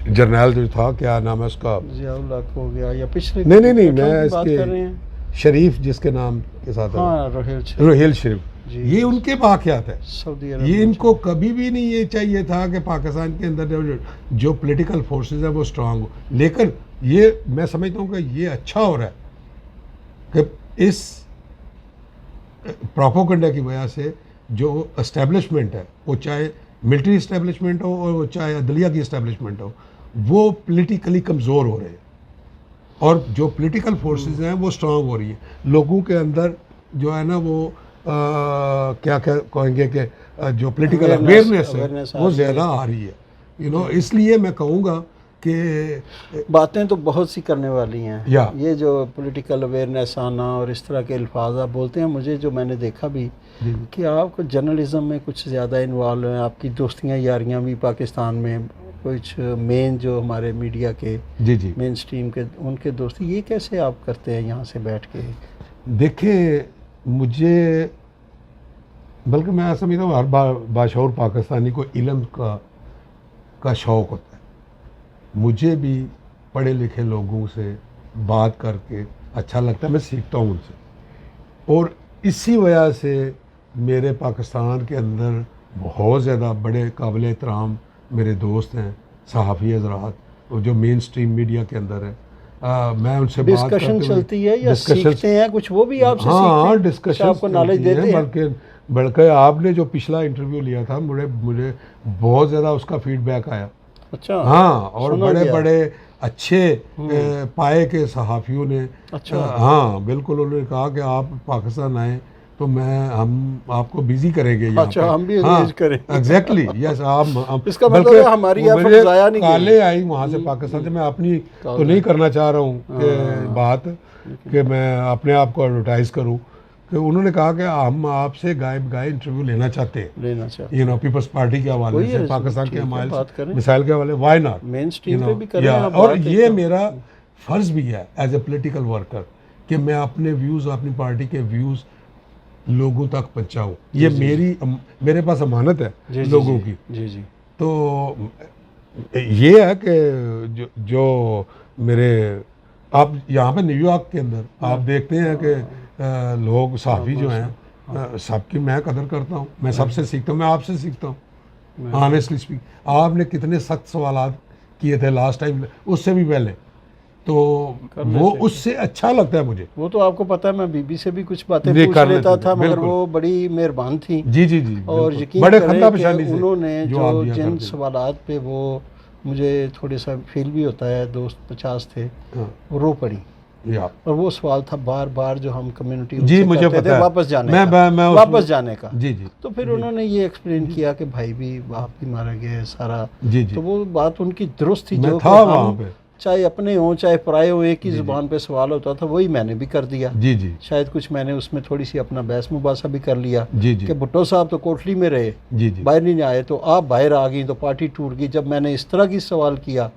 जर्नैल जो था, क्या नाम है उसका, जियाउल हक हो गया, या पिछले नहीं नहीं नहीं, पेट्रोल मैं की बात इसके कर रहे हैं। शरीफ जिसके नाम के साथ है, हाँ, रोहेल रोहेल शरीफ, जी, ये उनके वाक़यात है। सऊदी अरब ये में इनको कभी भी नहीं ये चाहिए था कि पाकिस्तान के अंदर जो पॉलिटिकल फोर्सेस है वो स्ट्रांग हो, लेकिन ये मैं समझता हूँ कि ये अच्छा हो रहा है कि इस प्रोपेगेंडा की वजह से जो एस्टेब्लिशमेंट है, वो चाहे मिलिट्री एस्टेब्लिशमेंट हो और चाहे अदलिया की एस्टेब्लिशमेंट हो, वो पॉलिटिकली कमज़ोर हो रहे हैं और जो पॉलिटिकल फोर्सेस हैं वो स्ट्रांग हो रही है। लोगों के अंदर जो है ना वो क्या क्या कहेंगे कि जो पॉलिटिकल अवेयरनेस है वो ज़्यादा आ रही है, इसलिए मैं कहूँगा कि बातें तो बहुत सी करने वाली हैं। या ये जो पॉलिटिकल अवेयरनेस आना और इस तरह के अल्फाज आप बोलते हैं, मुझे जो मैंने देखा भी कि आप जर्नलिज्म में कुछ ज़्यादा इन्वॉल्व हैं, आपकी दोस्तियाँ यारियाँ भी पाकिस्तान में कुछ मेन जो हमारे मीडिया के जी मेन स्ट्रीम के उनके दोस्ती, ये कैसे आप करते हैं यहाँ से बैठ के? देखिए, मुझे बल्कि मैं समझता हूँ हर बाशऊर पाकिस्तानी को इल्म का शौक़ होता है। मुझे भी पढ़े लिखे लोगों से बात करके अच्छा लगता है, मैं सीखता हूँ उनसे, और इसी वजह से मेरे पाकिस्तान के अंदर बहुत ज़्यादा बड़े काबिल एहतराम मेरे दोस्त हैं, सहाफ़ी हज़रात, और जो मेन स्ट्रीम मीडिया के अंदर है। मैं उनसे डिस्कशन चलती है या सीखते हैं कुछ, वो भी आपसे हाँ, डिस्कशन आपको नॉलेज देते हैं। बल्कि आपने जो पिछला इंटरव्यू लिया था, मुझे बहुत ज़्यादा उसका फीडबैक आया। अच्छा, हाँ, और बड़े बड़े अच्छे पाए के सहाफ़ियों ने, अच्छा, हाँ बिल्कुल, उन्होंने कहा कि आप पाकिस्तान आए तो हम आपको बिजी करेंगे यहाँ अच्छा, पे। हम भी हाँ, करें। एग्जैक्टली, यस, आप इसका मतलब हमारी एफर्ट ज़ाया नहीं काले आई वहाँ से पाकिस्तान से। मैं अपनी तो नहीं करना चाह रहा हूँ कि बात कि मैं अपने आप को एडवर्टाइज़ करूँ, कि उन्होंने कहा कि हम आपसे गाय इंटरव्यू लेना चाहते हैं, पीपल्स पार्टी के हवाले से, पाकिस्तान के हमारे मिसाइल के हवाले, व्हाई नॉट, मेन स्ट्रीम पे भी करें। और ये मेरा फ़र्ज़ भी है एज ए पॉलिटिकल वर्कर कि मैं अपने व्यूज़, अपनी पार्टी के व्यूज़ लोगों तक पहुँचाऊँ। ये मेरे पास अमानत है लोगों की। जी। तो ये है कि जो मेरे, आप यहाँ पे न्यूयॉर्क के अंदर आप देखते हैं कि लोग सहाफ़ी जो हैं, सबकी मैं कदर करता हूँ, मैं सबसे सीखता हूँ, मैं आपसे सीखता हूँ ऑनेस्टली स्पीक। आपने कितने सख्त सवालात किए थे लास्ट टाइम, उससे भी पहले, तो वो उससे अच्छा लगता है मुझे। वो तो आपको पता है, मैं बीबी से भी कुछ बातें पूछ लेता था, मगर वो बड़ी मेहरबान थी। जी, और यकीन बड़े करें कि उन्होंने जो जिन सवालात पे वो, मुझे थोड़ा सा फील भी होता है, दोस्त 50 थे, वो रो पड़ी। और वो सवाल था बार बार जो हम कम्युनिटी जी मुझे पता है, वापस जाने मैं वापस जाने का। जी। तो फिर उन्होंने ये एक्सप्लेन किया कि भाई भी, बाप भी मारा गया है सारा। जी। तो वो बात उनकी दुरुस्त थी, जो था वहाँ पे, चाहे अपने हों चाहे पराए हों, एक ही ज़ुबान पे सवाल होता था, वही मैंने भी कर दिया। जी। शायद कुछ मैंने उसमें थोड़ी सी अपना बहस मुबासा भी कर लिया जी। कि भुट्टो साहब तो कोटली में रहे, जी। बाहर नहीं आए, तो आप बाहर आ गई तो पार्टी टूट गई। जब मैंने इस तरह की सवाल किया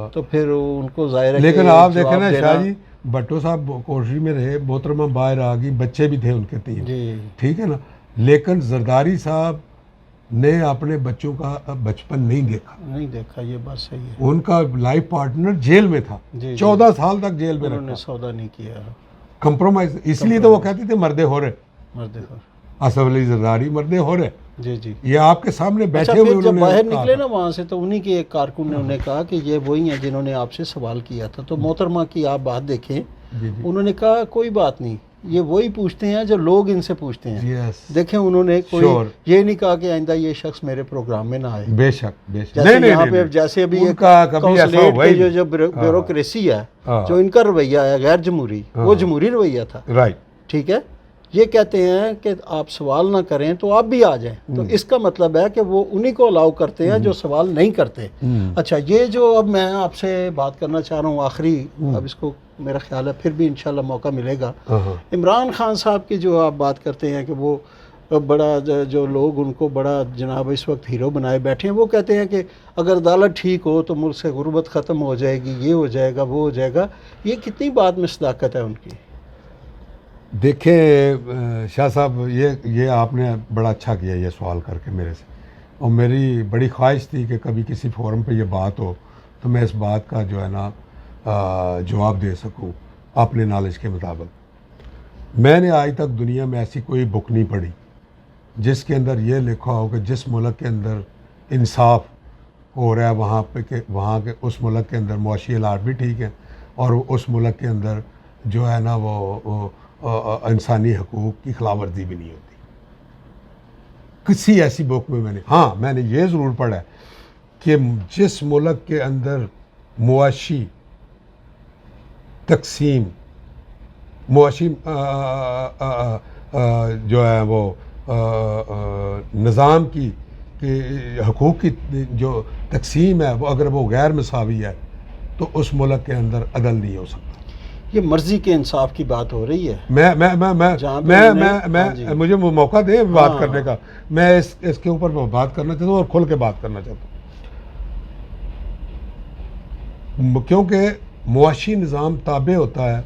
तो फिर उनको जाहिर है। लेकिन आप देखें ना शाह जी, भट्टो साहब कोटली में रहे, मोहतरमा बाहर आ गई, बच्चे भी थे उनके 3, ठीक है ना, लेकिन जरदारी साहब ने अपने बच्चों का बचपन नहीं देखा। ये बात सही है। उनका लाइफ पार्टनर जेल में था, 14 साल तक जेल में रखा, सौदा नहीं किया, कंप्रोमाइज। इसलिए तो वो कहते थे मर्दे हो रहे, असफ अली जरदारी मर्दे हो रहे। जी। ये आपके सामने बैठे हुए। जब बाहर निकले ना वहाँ से, तो उन्हीं के एक कारकुन ने उन्हें कहा कि ये वही हैं जिन्होंने आपसे सवाल किया था। तो मोहतरमा की आप बात देखें, उन्होंने कहा कोई बात नहीं, ये वही पूछते हैं जो लोग इनसे पूछते हैं। देखें, उन्होंने कोई ये नहीं कहा कि आइंदा ये शख्स मेरे प्रोग्राम में ना आए। बेशक। जैसे यहाँ पे जैसे अभी जो ब्यूरोक्रेसी है, जो इनका रवैया है गैर जमहूरी, वो जमहूरी रवैया था, राइट, ठीक है। ये कहते हैं कि आप सवाल ना करें तो आप भी आ जाएं, तो इसका मतलब है कि वो उन्हीं को अलाउ करते हैं जो सवाल नहीं करते। अच्छा, ये जो अब मैं आपसे बात करना चाह रहा हूँ आखिरी, अब इसको मेरा ख्याल है फिर भी इंशाल्लाह मौका मिलेगा। इमरान खान साहब की जो आप बात करते हैं कि वो बड़ा जो लोग उनको बड़ा जनाब इस वक्त हीरो बनाए बैठे हैं, वो कहते हैं कि अगर अदालत ठीक हो तो मुल्क से गुर्बत ख़त्म हो जाएगी, ये हो जाएगा, वो हो जाएगा। ये कितनी बात में सदाकत है उनकी? देखें शाह साहब, ये आपने बड़ा अच्छा किया ये सवाल करके मेरे से, और मेरी बड़ी ख्वाहिश थी कि कभी किसी फोरम पे ये बात हो तो मैं इस बात का जो है ना जवाब दे सकूं अपने नॉलेज के मुताबिक। मैंने आज तक दुनिया में ऐसी कोई बुक नहीं पढ़ी जिसके अंदर ये लिखा हो कि जिस मुल्क के अंदर इंसाफ हो रहा है वहाँ के उस मुल्क के अंदर मुआशी हालात भी ठीक है और उस मुल्क के अंदर जो है ना वो इंसानी हकूक़ की खिलाफवर्जी भी नहीं होती। किसी ऐसी बुक में मैंने ये ज़रूर पढ़ा है कि जिस मुल्क के अंदर मुआशी तकसीम, मुआशी जो है वो निज़ाम की हकूक़ की जो तकसीम है वो अगर वो गैर मसावी है तो उस मुल्क के अंदर अदल नहीं हो सकता। ये मर्जी के इंसाफ की बात हो रही है। मुझे मौका दें बात करने का। मैं इसके ऊपर बात करना चाहता हूँ और खुल के बात करना चाहता हूँ, क्योंकि मुआशी निज़ाम ताबे होता है,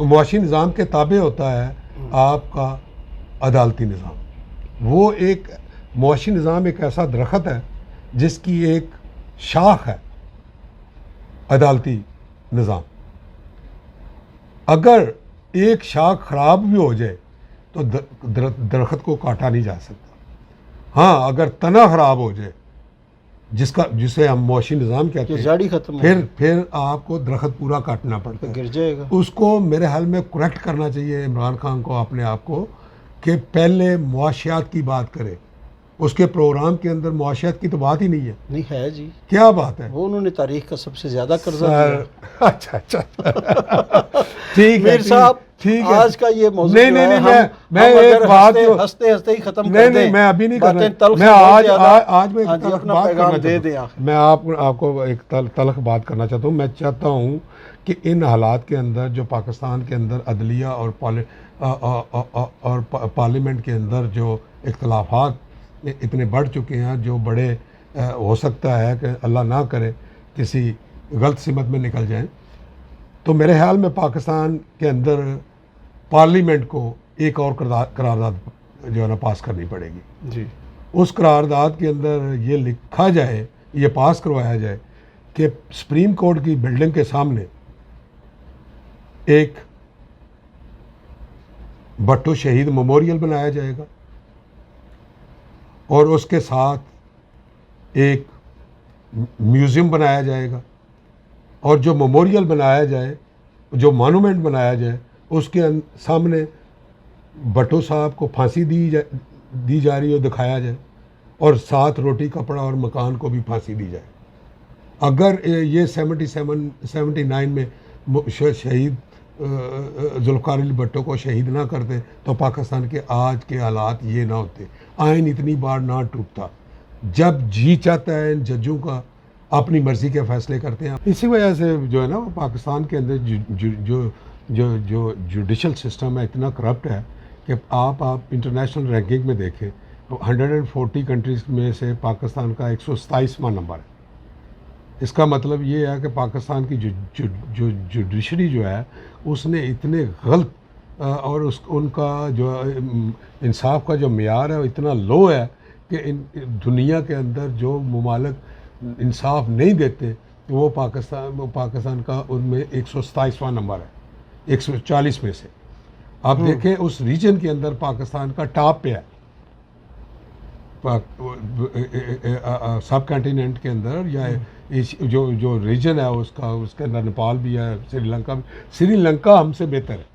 मुआशी निज़ाम के ताबे होता है आपका अदालती निज़ाम। वो एक मुआशी निज़ाम एक ऐसा दरख्त है जिसकी एक शाख है अदालती निज़ाम। अगर एक शाख ख़राब भी हो जाए तो दरख्त को काटा नहीं जा सकता। हाँ, अगर तना ख़राब हो जाए जिसे हम मुआशी निज़ाम कहते हैं, जाड़ी खत्म, फिर आपको दरख्त पूरा काटना पड़ता है, गिर जाएगा। उसको मेरे ख्याल में करेक्ट करना चाहिए इमरान खान को अपने आप को कि पहले मुआशियात की बात करे। उसके प्रोग्राम के अंदर मुआशियात की तो बात ही नहीं है। नहीं है जी, क्या बात है? वो उन्होंने तारीख का सबसे ज्यादा कर्जा दिया। अच्छा ठीक है साहब, ठीक है। आज का ये मौजूद नहीं, मैं एक बात हंसते हंसते ही खत्म कर दें। मैं अभी नहीं कर रहा। मैं आज में अपना पैगाम दे दें। मैं आपको एक तलख बात करना चाहता हूँ। मैं चाहता हूँ कि इन हालात के अंदर जो पाकिस्तान के अंदर अदलिया और पार्लियामेंट के अंदर जो इख्तलाफात इतने बढ़ चुके हैं, जो बड़े हो सकता है कि अल्लाह ना करे किसी गलत सिमत में निकल जाएं, तो मेरे ख्याल में पाकिस्तान के अंदर पार्लियामेंट को एक और करारदाद जो है ना पास करनी पड़ेगी जी। उस करारदाद के अंदर ये लिखा जाए, ये पास करवाया जाए कि सुप्रीम कोर्ट की बिल्डिंग के सामने एक भट्टो शहीद मेमोरियल बनाया जाएगा और उसके साथ एक म्यूज़ियम बनाया जाएगा, और जो मेमोरियल बनाया जाए, जो मॉन्यूमेंट बनाया जाए, उसके सामने भट्टो साहब को फांसी दी जा रही हो दिखाया जाए, और साथ रोटी कपड़ा और मकान को भी फांसी दी जाए। अगर ये 79 में शहीद जुल्फ़िकार अली भट्टो को शहीद ना करते तो पाकिस्तान के आज के हालात ये ना होते, आइन इतनी बार ना टूटता। जब जी चाहता है इन जजों का अपनी मर्ज़ी के फ़ैसले करते हैं। इसी वजह से जो है ना पाकिस्तान के अंदर जो जुडिशल सिस्टम है इतना करप्ट है कि आप इंटरनेशनल रैंकिंग में देखें 140 कंट्रीज़ में से पाकिस्तान का 127वां नंबर है। इसका मतलब ये है कि पाकिस्तान की जो जुडिशरी जो है उसने इतने गलत और उनका जो इंसाफ का जो मेयार है वो इतना लो है कि दुनिया के अंदर जो ममालिक इंसाफ नहीं देते वो पाकिस्तान का उनमें 127वां नंबर है 140 में से। आप देखें उस रीजन के अंदर पाकिस्तान का टॉप पे है, सब कॉन्टिनेंट के अंदर, या जो रीजन है उसके अंदर नेपाल भी है, श्रीलंका हमसे बेहतर है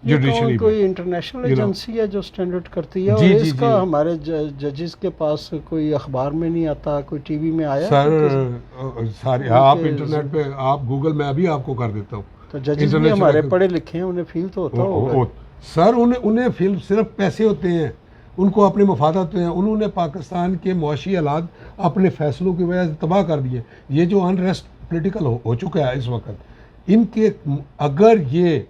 जुडिशरी। कोई इंटरनेशनल एजेंसी है जो स्टैंडर्ड करती है, और इसका हमारे जजेस के पास कोई अखबार में नहीं आता, कोई टीवी में आया? सर सारे आप इंटरनेट पे आप गूगल में अभी आपको कर देता हूँ। तो जजेस भी हमारे पढ़े लिखे हैं, उन्हें फील तो होता होगा। सर उन्हें फील सिर्फ पैसे होते हैं, उनको अपने मफाद होते हैं। उन्होंने पाकिस्तान के मुआशी हालात अपने फैसलों की वजह से तबाह कर दिए। ये जो अनरेस्ट पोलिटिकल हो चुका है इस वक्त, इनके अगर ये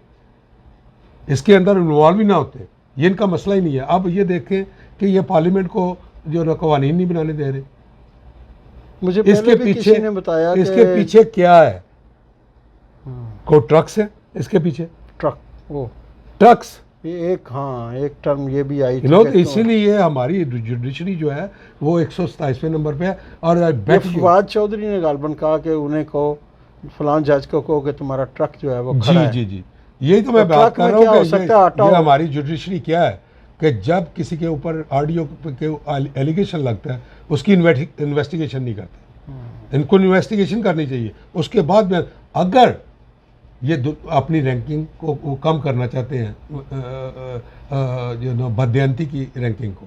इसके अंदर इन्वॉल्व ही ना होते ये इनका मसला ही नहीं है। अब ये देखें कि ये पार्लियामेंट को जो ना कवानीन नहीं बनाने दे रहे। मुझे इसके पहले भी पीछे किसी ने बताया इसके कि पीछे क्या है? को ट्रक्स है इसके पीछे, ट्रक वो ट्रक्स, ये एक, हाँ एक टर्म ये भी आई थी तो कि इसीलिए हमारी जुडिशरी जो है वो 127वें नंबर पे है। और ये बैठ फवाद चौधरी ने गालबन कहा कि उन्हें कहो, फलां जज को कहो कि तुम्हारा ट्रक जो है वो खड़ा है। जी जी, यही तो मैं तो बात ट्रक कर में रहा हूँ क्या हो कि सकता है, आटा ये हो। हमारी जुडिशरी क्या है कि जब किसी के ऊपर ऑडियो के एलिगेशन लगता है उसकी इन्वेस्टिगेशन नहीं करते। इनको इन्वेस्टिगेशन करनी चाहिए, उसके बाद में अगर ये अपनी रैंकिंग को वो कम करना चाहते हैं, जो नो बदयंती की रैंकिंग को,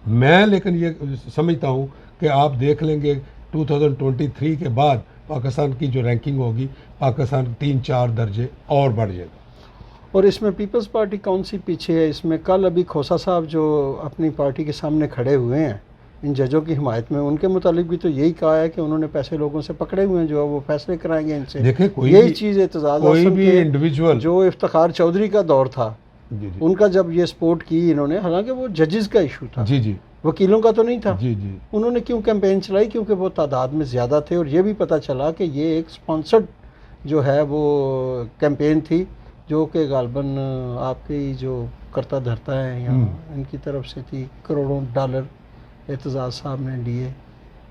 मैं लेकिन ये समझता हूँ कि आप देख लेंगे 2023 के बाद पाकिस्तान की जो रैंकिंग होगी, पाकिस्तान 3-4 दर्जे और बढ़ जाएगा। और इसमें पीपल्स पार्टी कौन सी पीछे है? इसमें कल अभी खोसा साहब जो अपनी पार्टी के सामने खड़े हुए हैं इन जजों की हिमायत में, उनके मुतालिक भी तो यही कहा है कि उन्होंने पैसे लोगों से पकड़े हुए हैं जो वो फैसले कराएंगे इनसे। देखें कोई यही भी चीज़ एतजाज़ कोई आसम भी के इंडिविजुअल जो इफ्तिखार चौधरी का दौर था, जी जी उनका जब ये सपोर्ट की इन्होंने, हालांकि वो जजेस का इशू था, जी जी वकीलों का तो नहीं था। जी जी उन्होंने क्यों कैंपेन चलाई? क्योंकि वो तादाद में ज़्यादा थे और ये भी पता चला कि ये एक स्पॉन्सर्ड जो है वो कैंपेन थी, जो कि गालबन आपके जो करता धरता है यहाँ इनकी तरफ से थी। करोड़ों डॉलर एतजाज़ साहब ने लिए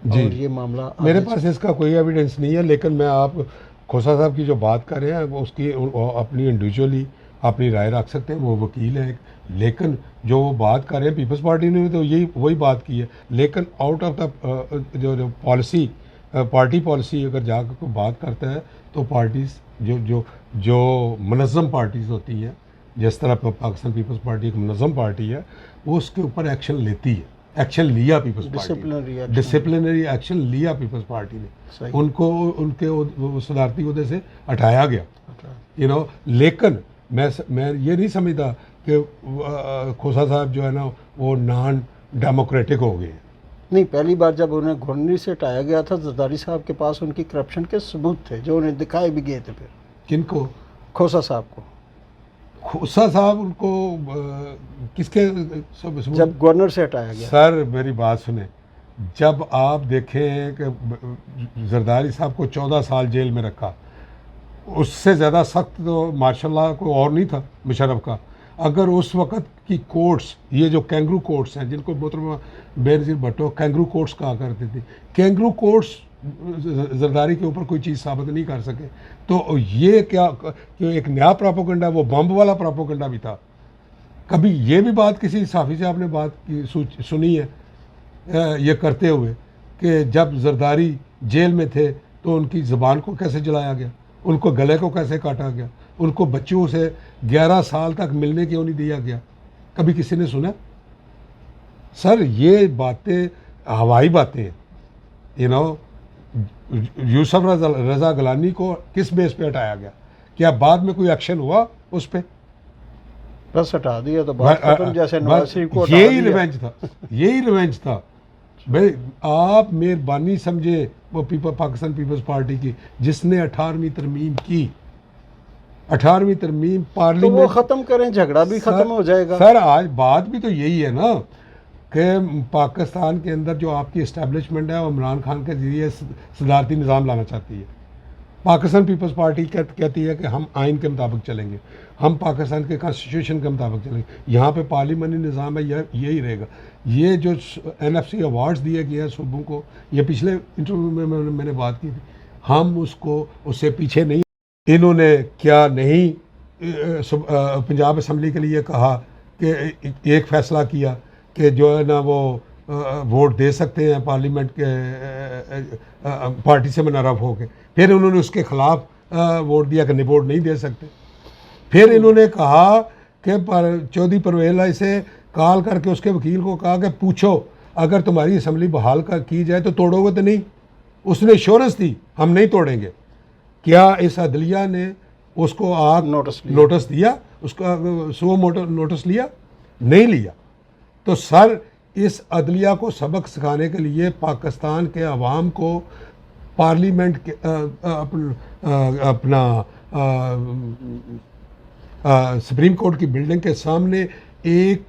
और ये मामला मेरे पास इसका कोई एविडेंस नहीं है, लेकिन मैं आप खोसा साहब की जो बात कर रहे हैं वो उसकी अपनी इंडिविजुअली अपनी राय रख सकते हैं, वो वकील हैं। लेकिन जो वो बात कर रहे हैं पीपल्स पार्टी ने तो यही वही बात की है, लेकिन आउट ऑफ द जो पॉलिसी पार्टी पॉलिसी अगर जाकर कोई बात करता है तो पार्टीज़ जो जो जो मुनज़्ज़म पार्टीज़ होती हैं, जिस तरह पाकिस्तान पीपल्स पार्टी एक मुनज़्ज़म पार्टी है, वो उसके ऊपर एक्शन लेती है। एक्शन लिया पीपल्स पार्टी, डिसिप्लिनरी एक्शन लिया पीपल्स पार्टी ने, उनको उनके सदारती ओहदे से हटाया गया, लेकिन मैं ये नहीं समझता कि खोसा साहब जो है ना वो नॉन डेमोक्रेटिक हो गए। नहीं, पहली बार जब उन्हें गवर्नरी से हटाया गया था, जरदारी साहब के पास उनकी करप्शन के सबूत थे जो उन्हें दिखाए भी गए थे। फिर किनको? खोसा साहब को। खोसा साहब उनको किसके जब गवर्नर से हटाया गया? सर मेरी बात सुने, जब आप देखें कि जरदारी साहब को 14 साल जेल में रखा, उससे ज़्यादा सख्त तो माशाल्लाह को और नहीं था मुशर्रफ का। अगर उस वक़्त की कोर्ट्स, ये जो कैंगरू कोर्ट्स हैं जिनको मोहतरमा बेनज़ीर भुट्टो कैंगरू कोर्ट्स कहा करते थे, कैंगरू कोर्ट्स जरदारी के ऊपर कोई चीज़ साबित नहीं कर सके, तो ये क्या कि एक नया प्रोपोगंडा, वो बम वाला प्रोपोगंडा भी था। कभी ये भी बात किसी साफ़ी से आपने बात की सुनी है ये करते हुए कि जब जरदारी जेल में थे तो उनकी ज़बान को कैसे जलाया गया, उनको गले को कैसे काटा गया, उनको बच्चों से 11 साल तक मिलने क्यों नहीं दिया गया? कभी किसी ने सुना? सर ये बातें हवाई बातें हैं। यूसुफ रज़ा गिलानी को किस बेस पे हटाया गया? क्या बाद में कोई एक्शन हुआ उस पर? बस हटा दिया तो बात खत्म, जैसे नवाज शरीफ को हटा यही दिया। रिवेंज था, यही रिवेंज था भाई। आप मेहरबानी समझे वो पाकिस्तान पीपल्स पार्टी की जिसने 18वीं तरमीम की, 18वीं तरमीम तो पार्लियामेंट, वो ख़त्म करें, झगड़ा भी ख़त्म हो जाएगा। सर आज बात भी तो यही है ना कि पाकिस्तान के अंदर जो आपकी इस्टेब्लिशमेंट है वो इमरान खान के ज़रिए सदारती निज़ाम लाना चाहती है। पाकिस्तान पीपल्स पार्टी कहती है कि हम आइन के मुताबिक चलेंगे, हम पाकिस्तान के कॉन्स्टिट्यूशन के मुताबिक चलेंगे। यहाँ पे पार्लियामेंट्री निज़ाम है, यही रहेगा। ये जो NFC अवार्ड्स दिए गए हैं सूबों को, ये पिछले इंटरव्यू में मैंने बात की थी, हम उससे पीछे नहीं। इन्होंने क्या नहीं पंजाब असम्बली के लिए कहा कि एक फ़ैसला किया कि जो है ना वो वोट दे सकते हैं पार्लियामेंट के पार्टी से मुनर्रफ होकर, फिर उन्होंने उसके ख़िलाफ़ वोट दिया कि वोट नहीं दे सकते। फिर इन्होंने कहा कि चौधरी परवेज़ से कॉल करके उसके वकील को कहा कि पूछो अगर तुम्हारी असम्बली बहाल की जाए तो तोड़ोगे तो नहीं? उसने एश्योरेंस दी हम नहीं तोड़ेंगे। क्या इस अदलिया ने उसको आप नोटिस दिया? उसका नोटिस लिया? नहीं लिया। तो सर इस अदलिया को सबक सिखाने के लिए पाकिस्तान के अवाम को पार्लियामेंट के अपना सुप्रीम कोर्ट की बिल्डिंग के सामने एक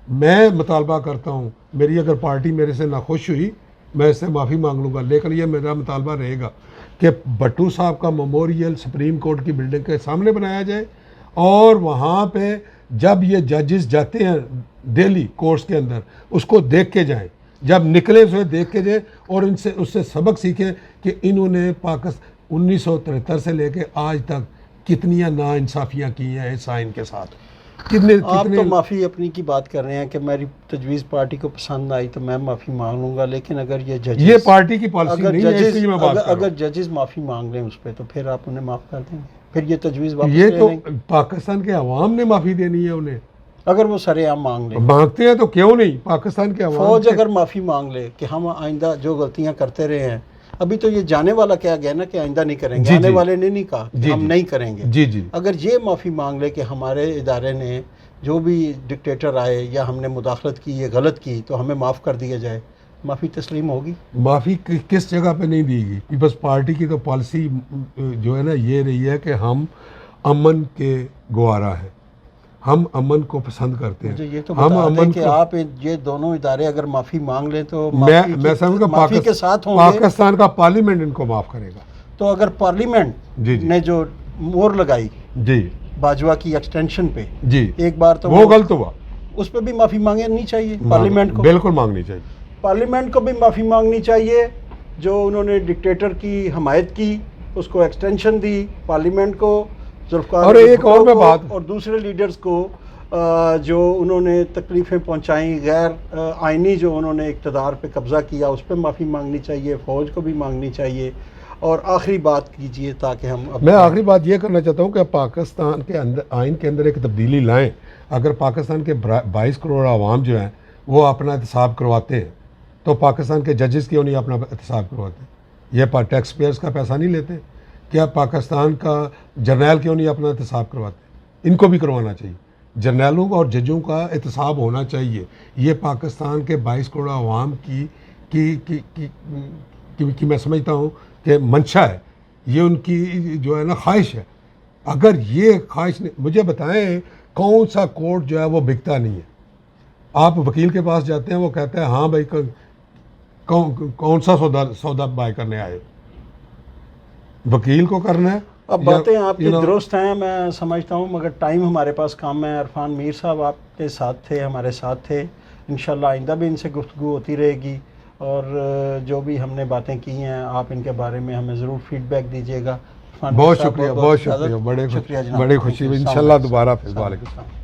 मैं मुतालबा करता हूँ, मेरी अगर पार्टी मेरे से नाखुश हुई मैं इससे माफ़ी मांग लूँगा, लेकिन ये मेरा मुतालबा रहेगा कि भट्टू साहब का मेमोरियल सुप्रीम कोर्ट की बिल्डिंग के सामने बनाया जाए और वहाँ पे जब ये जजेस जाते हैं डेली कोर्ट्स के अंदर उसको देख के जाएं, जब निकले उसे देख के जाए और इनसे उससे सबक सीखें कि इन्होंने पाकिस्तान 1973 से लेके आज तक कितनी नाइंसाफ़ियाँ की हैं इस आइन के साथ। कितने आप कितने तो माफ़ी अपनी की बात कर रहे हैं कि मेरी तजवीज़ पार्टी को पसंद आई तो मैं माफ़ी मांग लूँगा, लेकिन अगर ये जजेस, ये पार्टी की पॉलिसी अगर नहीं है, जजेस इसलिए मैं बात कर रहा हूँ। अगर जजेस माफ़ी मांग लें उस पर तो फिर आप उन्हें माफ़ कर देंगे, फिर ये तजवीज़ वापस ये ले तो लेंगे? पाकिस्तान के अवाम ने माफ़ी देनी है उन्हें, अगर वो सरेआम मांग लें, मांगते हैं तो क्यों नहीं, पाकिस्तान के अवाम फौज के- अगर माफ़ी मांग ले कि हम आइंदा जो गलतियां करते रहे हैं, अभी तो ये जाने वाला क्या गया ना कि आइंदा नहीं करेंगे, जी, आने जी। वाले ने नहीं कहा कि जी, हम जी। नहीं करेंगे। जी जी अगर ये माफ़ी मांग ले कि हमारे इदारे ने जो भी डिक्टेटर आए या हमने मुदाखलत की या गलत की तो हमें माफ़ कर दिया जाए, माफ़ी तस्लीम होगी? माफ़ी किस जगह पे नहीं दी गई? पीपल्स पार्टी की तो पॉलिसी जो है ना ये रही है कि हम अमन के गवारा हैं, हम अमन को पसंद करते मुझे ये हैं, तो हम बता दें अमन कि को आप ये दोनों इदारे अगर माफ़ी मांग लें तो मैं समझूंगा माफ़ी के साथ होंगे। पाकिस्तान का पार्लियामेंट इनको माफ़ करेगा। तो अगर पार्लियामेंट जी जी ने जो मोहर लगाई जी बाजवा की एक्सटेंशन पे, जी एक बार तो वो गलत हुआ, उस पर भी माफ़ी मांगनी चाहिए पार्लियामेंट को। बिल्कुल मांगनी चाहिए। पार्लियामेंट को भी माफ़ी मांगनी चाहिए जो उन्होंने डिक्टेटर की हमायत की, उसको एक्सटेंशन दी, पार्लियामेंट को, जुल्फ़िकार और एक और मैं को बात- और दूसरे लीडर्स को जो उन्होंने तकलीफ़ें पहुंचाई, गैर आइनी जो उन्होंने इक़्तिदार पे कब्ज़ा किया, उस पर माफ़ी मांगनी चाहिए, फ़ौज को भी मांगनी चाहिए। और आखिरी बात कीजिए ताकि हम मैं आखिरी बात ये करना चाहता हूँ कि पाकिस्तान के अंदर आइन के अंदर एक तब्दीली लाएं। अगर पाकिस्तान के 22 करोड़ आवाम जो हैं वो अपना एहतसाब करवाते हैं तो पाकिस्तान के जजेस क्यों नहीं अपना एहतसाब करवाते? ये टैक्स पेयर्स का पैसा नहीं लेते? क्या पाकिस्तान का जर्नैल क्यों नहीं अपना एहतसाब करवाते? इनको भी करवाना चाहिए। जर्नैलों और जजों का एहतसाब होना चाहिए। ये पाकिस्तान के 22 करोड़ आवाम की मैं समझता हूँ कि मंशा है, ये उनकी जो है ना ख्वाहिश है। अगर ये ख्वाहिश मुझे बताएं कौन सा कोर्ट जो है वो बिकता नहीं है? आप वकील के पास जाते हैं, वो कहते हैं हाँ भाई कौन सा सौदा बाय करने आए? वकील को करना है। अब बातें आपकी दुरुस्त हैं, मैं समझता हूँ, मगर टाइम हमारे पास कम है। इरफान मीर साहब आपके साथ थे, हमारे साथ थे, इंशाल्लाह आइंदा भी इनसे गुफ्तगू होती रहेगी और जो भी हमने बातें की हैं आप इनके बारे में हमें ज़रूर फीडबैक दीजिएगा। बहुत शुक्रिया, बहुत शुक्रिया, बड़े खुशी, इंशाल्लाह दोबारा फिर। वालेकुम।